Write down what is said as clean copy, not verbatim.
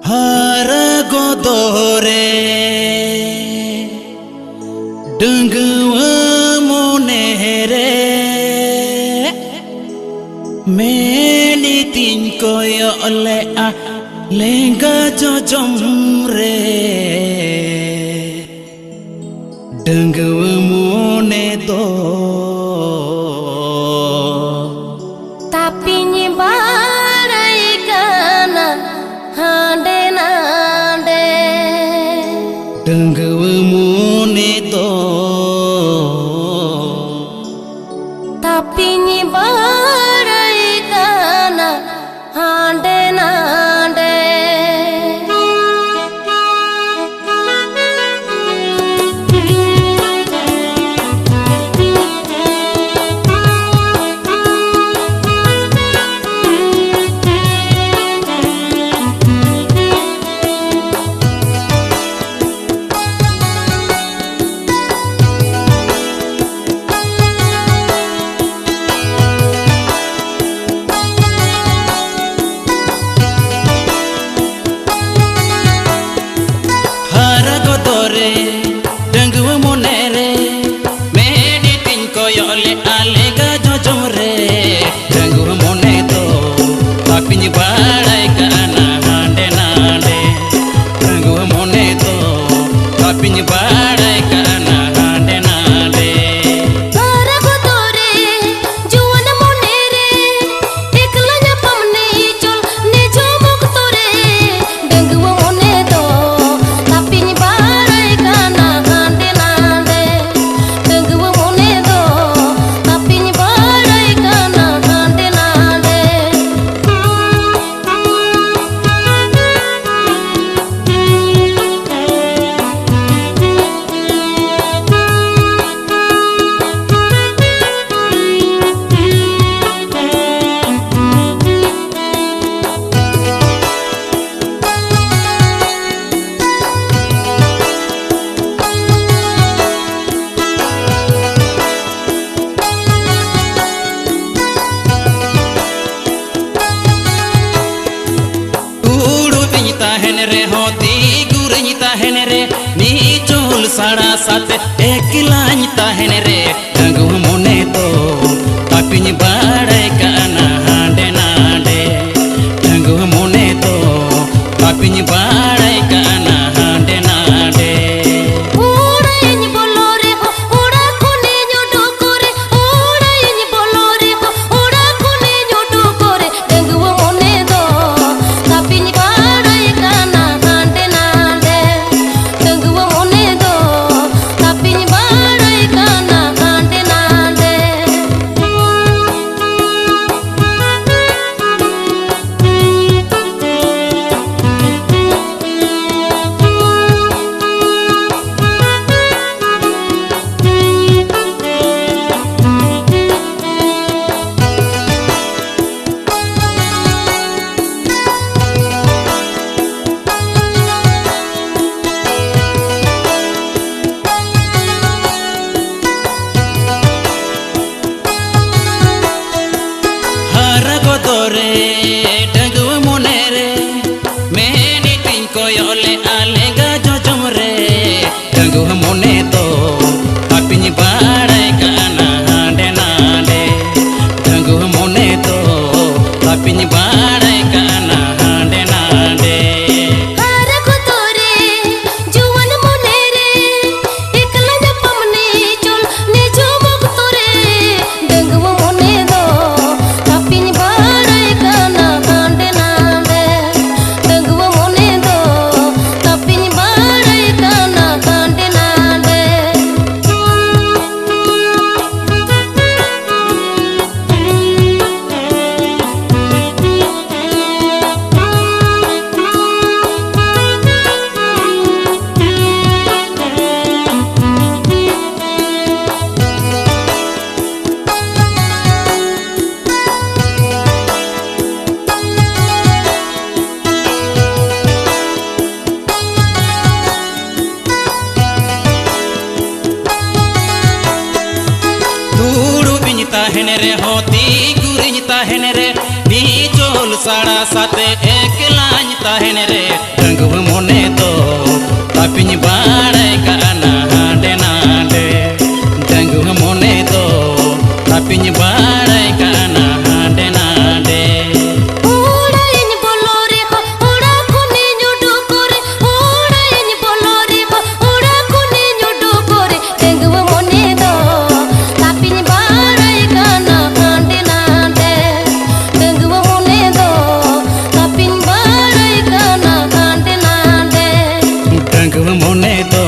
Haragodore Dunguwa monere Meni tin koyo le a lenga jojomre Dunguwa mone to tapi nyibarai kana hande nande Dunguwa mone to tapi nyibarai kana hande nande Dunguwa monere Meni tin koyo le alega jojomre Dunguwa mone to tapi nyibarai kana hande nande Dunguwa mone to tapi nyibarai kana hande nande Haragodore juwana monere iklanya pamne chol ne jomok tore Dunguwa mone to tapi nyibarai kana hande nande Dunguwa mone to tapi nyibarai kana hande nande henere hoti gurnyita henere ni chul sada sate ekilanyita henere Dunguwa mone to tapi nyibarai kana hande nande Dunguwa mone to tapi nyibarai kana hande nande Udain bolore ho uda kone nyodo kore Udain bolore ho uda kone nyodo kore Dunguwa mone to tapi nyibarai kana hande nande Dunguwa mone to tapi nyibarai kana hande nande Haragodore Dunguwa monere Meni tin koyo le alega jojomre Dunguwa mone to tapi nyibarai kana hande nande Dunguwa mone to tapi nyibarai kana hande nande Haragodore juwana monere iklanya pamne chol ne jomok tore Dunguwa mone to tapi nyibarai kana hande nande Dunguwa mone to tapi nyibarai kana hande nande henere hoti gurinyita henere ni chol फूल साड़ा साथे एकलाኝ ताहेन रे डंगुव मोने तो तापिኝ बाड़ाय काना हांडे नांडे डंगुव मोने तो तापिኝ बाड़ाय काना हांडे नांडे उड़ायኝ बोलो रे हो उड़ा खुने जुडू करे उड़ायኝ बोलो रे हो उड़ा खुने जुडू करे डंगुव मोने तो तापिኝ बाड़ाय काना हांडे नांडे डंगुव मोने तो तापिኝ बाड़ाय काना हांडे नांडे डंगुव मोने तो